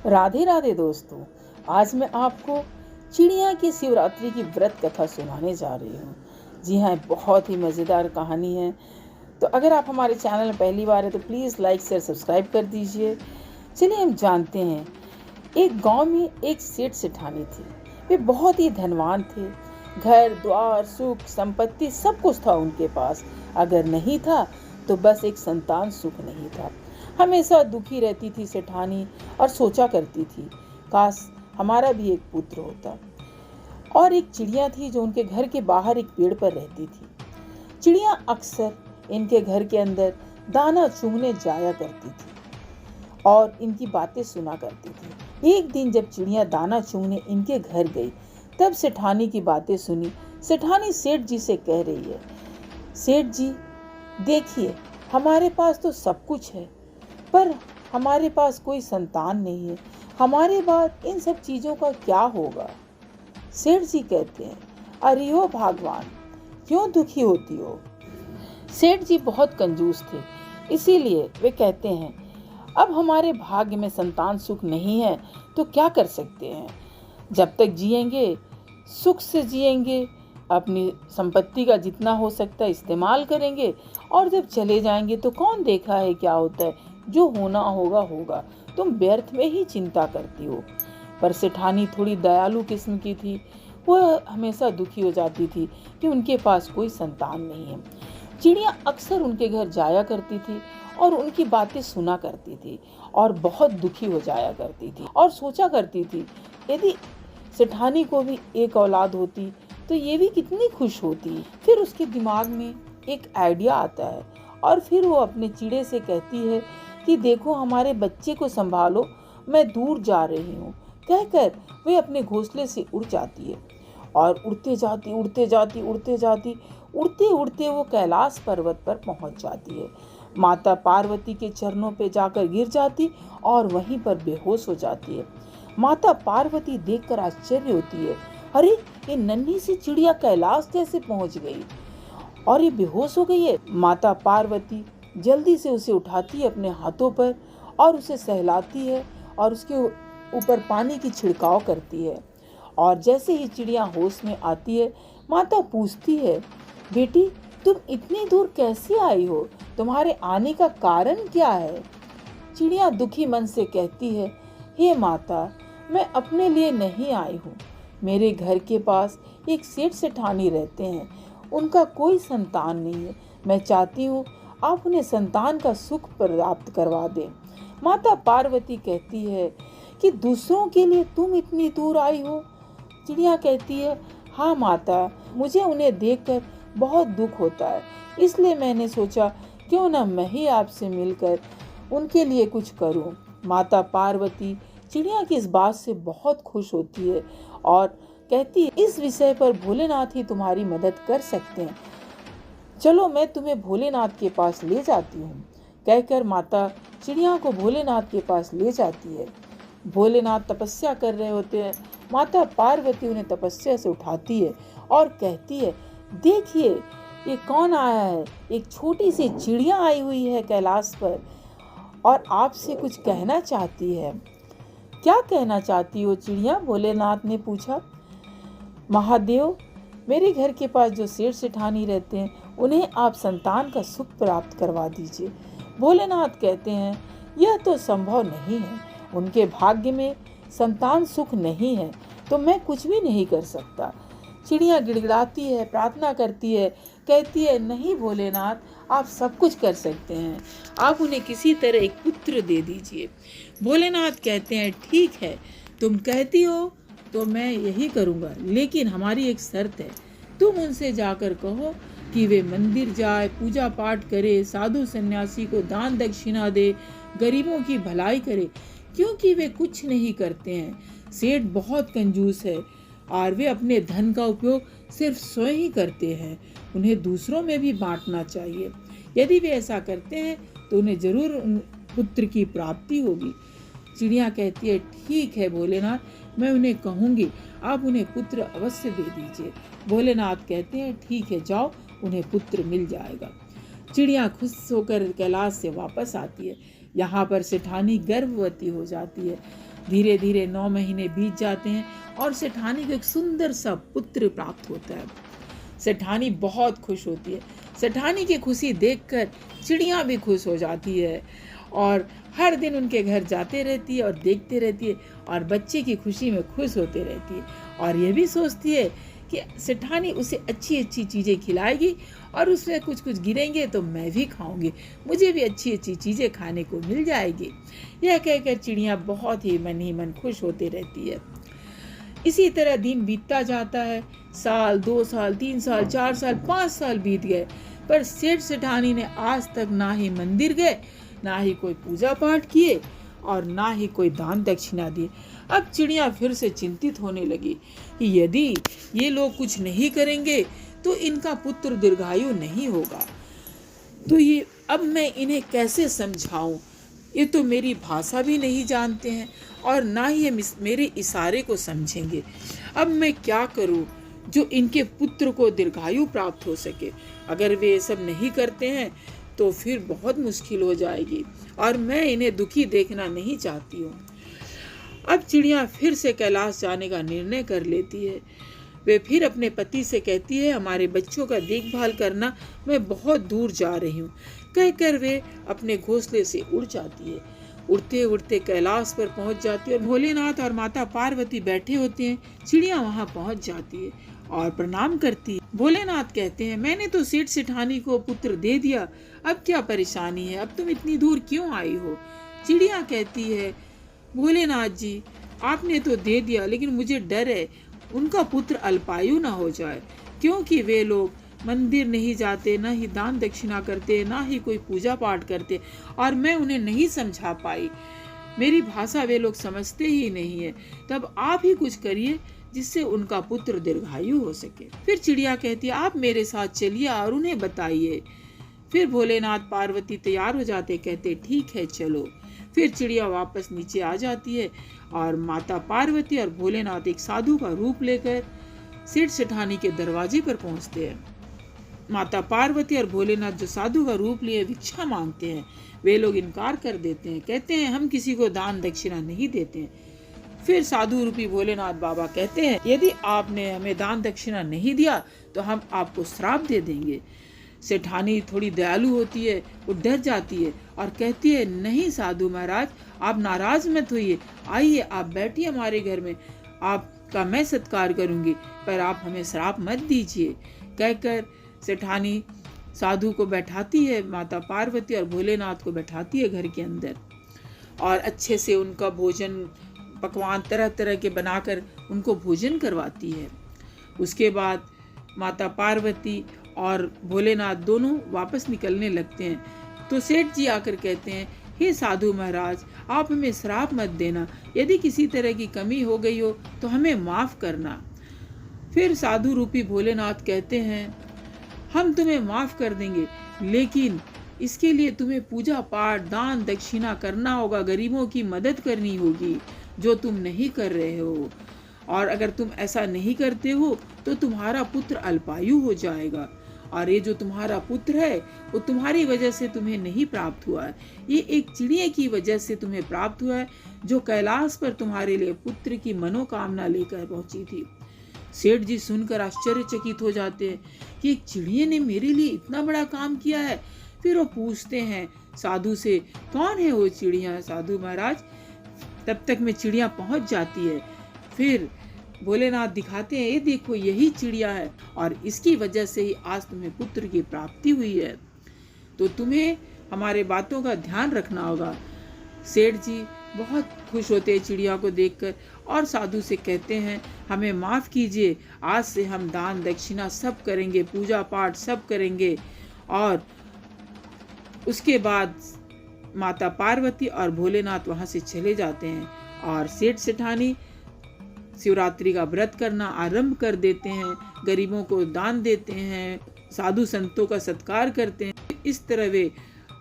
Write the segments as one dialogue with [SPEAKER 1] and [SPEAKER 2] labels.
[SPEAKER 1] राधे राधे दोस्तों, आज मैं आपको चिड़िया की शिवरात्रि की व्रत कथा सुनाने जा रही हूँ। जी हाँ, बहुत ही मज़ेदार कहानी है। तो अगर आप हमारे चैनल में पहली बार है तो प्लीज़ लाइक शेयर सब्सक्राइब कर दीजिए। चलिए हम जानते हैं। एक गांव में एक सेठ सेठानी थी। वे बहुत ही धनवान थे। घर द्वार सुख संपत्ति सब कुछ था उनके पास। अगर नहीं था तो बस एक संतान सुख नहीं था। हमेशा दुखी रहती थी सेठानी और सोचा करती थी, काश हमारा भी एक पुत्र होता। और एक चिड़िया थी जो उनके घर के बाहर एक पेड़ पर रहती थी। चिड़िया अक्सर इनके घर के अंदर दाना चुगने जाया करती थी और इनकी बातें सुना करती थी। एक दिन जब चिड़िया दाना चुगने इनके घर गई, तब सेठानी की बातें सुनी। सेठानी सेठ जी से कह रही है, सेठ जी देखिए, हमारे पास तो सब कुछ है, पर हमारे पास कोई संतान नहीं है। हमारे बाद इन सब चीज़ों का क्या होगा? सेठ जी कहते हैं, अरे हो भगवान, क्यों दुखी होती हो? सेठ जी बहुत कंजूस थे, इसीलिए वे कहते हैं, अब हमारे भाग्य में संतान सुख नहीं है तो क्या कर सकते हैं। जब तक जिएंगे सुख से जिएंगे, अपनी संपत्ति का जितना हो सकता है इस्तेमाल करेंगे, और जब चले जाएंगे तो कौन देखा है क्या होता है। जो होना होगा होगा, तुम व्यर्थ में ही चिंता करती हो। पर सेठानी थोड़ी दयालु किस्म की थी। वह हमेशा दुखी हो जाती थी कि उनके पास कोई संतान नहीं है। चिड़िया अक्सर उनके घर जाया करती थी और उनकी बातें सुना करती थी और बहुत दुखी हो जाया करती थी और सोचा करती थी, यदि सेठानी को भी एक औलाद होती तो ये भी कितनी खुश होती। फिर उसके दिमाग में एक आइडिया आता है और फिर वो अपने चिड़े से कहती है कि देखो, हमारे बच्चे को संभालो, मैं दूर जा रही हूँ। कहकर वे अपने घोंसले से उड़ जाती है और उड़ते जाती उड़ते उड़ते वो कैलाश पर्वत पर पहुंच जाती है। माता पार्वती के चरणों पे जाकर गिर जाती और वहीं पर बेहोश हो जाती है। माता पार्वती देखकर आश्चर्य होती है, अरे ये नन्ही सी चिड़िया कैलाश कैसे पहुंच गई और ये बेहोश हो गई है। माता पार्वती जल्दी से उसे उठाती है अपने हाथों पर और उसे सहलाती है और उसके ऊपर पानी की छिड़काव करती है। और जैसे ही चिड़िया होश में आती है, माता पूछती है, बेटी तुम इतनी दूर कैसे आई हो? तुम्हारे आने का कारण क्या है? चिड़िया दुखी मन से कहती है, हे माता, मैं अपने लिए नहीं आई हूँ। मेरे घर के पास एक सेठ सेठानी रहते हैं, उनका कोई संतान नहीं है। मैं चाहती हूँ आप उन्हें संतान का सुख प्राप्त करवा दें। माता पार्वती कहती है कि दूसरों के लिए तुम इतनी दूर आई हो? चिड़िया कहती है, हाँ माता, मुझे उन्हें देखकर बहुत दुख होता है, इसलिए मैंने सोचा क्यों न मैं ही आपसे मिलकर उनके लिए कुछ करूं। माता पार्वती चिड़िया की इस बात से बहुत खुश होती है और कहती है, इस विषय पर भोलेनाथ ही तुम्हारी मदद कर सकते हैं। चलो मैं तुम्हें भोलेनाथ के पास ले जाती हूँ। कहकर माता चिड़िया को भोलेनाथ के पास ले जाती है। भोलेनाथ तपस्या कर रहे होते हैं। माता पार्वती उन्हें तपस्या से उठाती है और कहती है, देखिए ये कौन आया है? एक छोटी सी चिड़िया आई हुई है कैलाश पर और आपसे कुछ कहना चाहती है। क्या कहना चाहती हो चिड़िया? भोलेनाथ ने पूछा। महादेव, मेरे घर के पास जो सेठ सेठानी रहते हैं, उन्हें आप संतान का सुख प्राप्त करवा दीजिए। भोलेनाथ कहते हैं, यह तो संभव नहीं है, उनके भाग्य में संतान सुख नहीं है, तो मैं कुछ भी नहीं कर सकता। चिड़िया गिड़गिड़ाती है, प्रार्थना करती है, कहती है, नहीं भोलेनाथ, आप सब कुछ कर सकते हैं, आप उन्हें किसी तरह एक पुत्र दे दीजिए। भोलेनाथ कहते हैं, ठीक है, तुम कहती हो तो मैं यही करूँगा, लेकिन हमारी एक शर्त है। तुम उनसे जाकर कहो कि वे मंदिर जाए, पूजा पाठ करे, साधु सन्यासी को दान दक्षिणा दे, गरीबों की भलाई करे, क्योंकि वे कुछ नहीं करते हैं। सेठ बहुत कंजूस है और वे अपने धन का उपयोग सिर्फ स्वयं ही करते हैं। उन्हें दूसरों में भी बांटना चाहिए। यदि वे ऐसा करते हैं तो उन्हें जरूर पुत्र की प्राप्ति होगी। चिड़िया कहती है, ठीक है भोलेनाथ, मैं उन्हें कहूँगी, आप उन्हें पुत्र अवश्य दे दीजिए। भोलेनाथ कहते हैं, ठीक है, जाओ, उन्हें पुत्र मिल जाएगा। चिड़िया खुश होकर कैलाश से वापस आती है। यहाँ पर सेठानी गर्भवती हो जाती है। धीरे धीरे 9 महीने बीत जाते हैं और सेठानी को एक सुंदर सा पुत्र प्राप्त होता है। सेठानी बहुत खुश होती है। सेठानी की खुशी देखकर चिड़िया भी खुश हो जाती है और हर दिन उनके घर जाते रहती है और देखते रहती है और बच्चे की खुशी में खुश होते रहती है और ये भी सोचती है कि सेठानी उसे अच्छी अच्छी चीज़ें खिलाएगी और उसमें कुछ कुछ गिरेंगे तो मैं भी खाऊंगी, मुझे भी अच्छी अच्छी चीज़ें खाने को मिल जाएगी। यह कहकर चिड़िया बहुत ही मन खुश होते रहती है। इसी तरह दिन बीतता जाता है। साल, 2 साल, 3 साल, 4 साल, 5 साल बीत गए, पर सेठ सेठानी ने आज तक ना ही मंदिर गए, ना ही कोई पूजा पाठ किए और ना ही कोई दान दक्षिणा दिए। अब चिड़िया फिर से चिंतित होने लगी कि यदि ये लोग कुछ नहीं करेंगे तो इनका पुत्र दीर्घायु नहीं होगा। तो ये अब मैं इन्हें कैसे समझाऊं? ये तो मेरी भाषा भी नहीं जानते हैं और ना ही ये मेरे इशारे को समझेंगे। अब मैं क्या करूं जो इनके पुत्र को दीर्घायु प्राप्त हो सके? अगर वे ये सब नहीं करते हैं तो फिर बहुत मुश्किल हो जाएगी और मैं इन्हें दुखी देखना नहीं चाहती हूँ। अब चिड़िया फिर से कैलाश जाने का निर्णय कर लेती है। वे फिर अपने पति से कहती है, हमारे बच्चों का देखभाल करना, मैं बहुत दूर जा रही हूँ। कहकर वे अपने घोंसले से उड़ जाती है। उड़ते उड़ते कैलाश पर पहुँच जाती है और भोलेनाथ और माता पार्वती बैठे होते हैं। चिड़िया वहाँ पहुँच जाती है और प्रणाम करती है। भोलेनाथ कहते हैं, मैंने तो सेठ सेठानी को पुत्र दे दिया, अब क्या परेशानी है? अब तुम इतनी दूर क्यों आई हो? चिड़िया कहती है, भोलेनाथ जी, आपने तो दे दिया, लेकिन मुझे डर है उनका पुत्र अल्पायु ना हो जाए, क्योंकि वे लोग मंदिर नहीं जाते, ना ही दान दक्षिणा करते, ना ही कोई पूजा पाठ करते और मैं उन्हें नहीं समझा पाई। मेरी भाषा वे लोग समझते ही नहीं है। तब आप ही कुछ करिए जिससे उनका पुत्र दीर्घायु हो सके। फिर चिड़िया कहती है, आप मेरे साथ चलिए और उन्हें बताइए। फिर भोलेनाथ पार्वती तैयार हो जाते, कहते ठीक है चलो। फिर चिड़िया वापस नीचे आ जाती है और माता पार्वती और भोलेनाथ एक साधु का रूप लेकर सेठ सेठानी के दरवाजे पर पहुंचते हैं। माता पार्वती और भोलेनाथ जो साधु का रूप लिए भिक्षा मांगते हैं, वे लोग इनकार कर देते हैं, कहते हैं हम किसी को दान दक्षिणा नहीं देते हैं। फिर साधु रूपी भोलेनाथ बाबा कहते हैं, यदि आपने हमें दान दक्षिणा नहीं दिया तो हम आपको श्राप दे देंगे। सेठानी थोड़ी दयालु होती है, वो डर जाती है और कहती है, नहीं साधु महाराज, आप नाराज मत होइए, आइए आप बैठिए हमारे घर में, आपका मैं सत्कार करूंगी, पर आप हमें श्राप मत दीजिए। कहकर सेठानी साधु को बैठाती है, माता पार्वती और भोलेनाथ को बैठाती है घर के अंदर और अच्छे से उनका भोजन, पकवान तरह तरह के बनाकर उनको भोजन करवाती है। उसके बाद माता पार्वती और भोलेनाथ दोनों वापस निकलने लगते हैं तो सेठ जी आकर कहते हैं, हे साधु महाराज, आप हमें श्राप मत देना, यदि किसी तरह की कमी हो गई हो तो हमें माफ़ करना। फिर साधु रूपी भोलेनाथ कहते हैं, हम तुम्हें माफ़ कर देंगे, लेकिन इसके लिए तुम्हें पूजा पाठ, दान दक्षिणा करना होगा, गरीबों की मदद करनी होगी, जो तुम नहीं कर रहे हो। और अगर तुम ऐसा नहीं करते हो तो तुम्हारा पुत्र अल्पायु हो जाएगा और ये जो तुम्हारा पुत्र है वो तुम्हारी वजह से तुम्हें नहीं प्राप्त हुआ है, ये एक चिड़िया की वजह से तुम्हें प्राप्त हुआ है जो कैलाश पर तुम्हारे लिए पुत्र की मनोकामना लेकर पहुंची थी। सेठ जी सुनकर आश्चर्यचकित हो जाते हैं कि एक चिड़िया ने मेरे लिए इतना बड़ा काम किया है। फिर वो पूछते हैं साधु से, कौन है वो चिड़िया साधु महाराज? तब तक में चिड़िया पहुंच जाती है। फिर भोलेनाथ दिखाते हैं, ये देखो यही चिड़िया है और इसकी वजह से ही आज तुम्हें पुत्र की प्राप्ति हुई है, तो तुम्हें हमारे बातों का ध्यान रखना होगा। सेठ जी बहुत खुश होते हैं चिड़िया को देखकर और साधु से कहते हैं, हमें माफ़ कीजिए, आज से हम दान दक्षिणा सब करेंगे, पूजा पाठ सब करेंगे। और उसके बाद माता पार्वती और भोलेनाथ वहाँ से चले जाते हैं और सेठ सेठानी शिवरात्रि का व्रत करना आरंभ कर देते हैं, गरीबों को दान देते हैं, साधु संतों का सत्कार करते हैं। इस तरह वे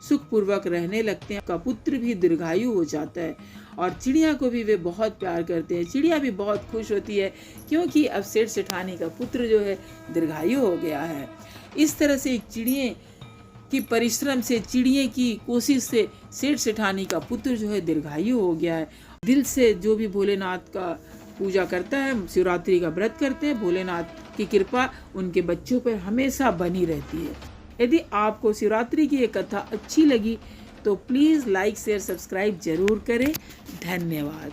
[SPEAKER 1] सुखपूर्वक रहने लगते हैं। का पुत्र भी दीर्घायु हो जाता है और चिड़िया को भी वे बहुत प्यार करते हैं। चिड़िया भी बहुत खुश होती है क्योंकि अब सेठ सेठानी का पुत्र जो है दीर्घायु हो गया है। इस तरह से एक चिड़िया की परिश्रम से, चिड़िया की कोशिश से सेठ सेठानी का पुत्र जो है दीर्घायु हो गया है दिल से जो भी भोलेनाथ का पूजा करता है, शिवरात्रि का व्रत करते हैं, भोलेनाथ की कृपा उनके बच्चों पर हमेशा बनी रहती है। यदि आपको शिवरात्रि की ये कथा अच्छी लगी तो प्लीज़ लाइक शेयर सब्सक्राइब जरूर करें। धन्यवाद।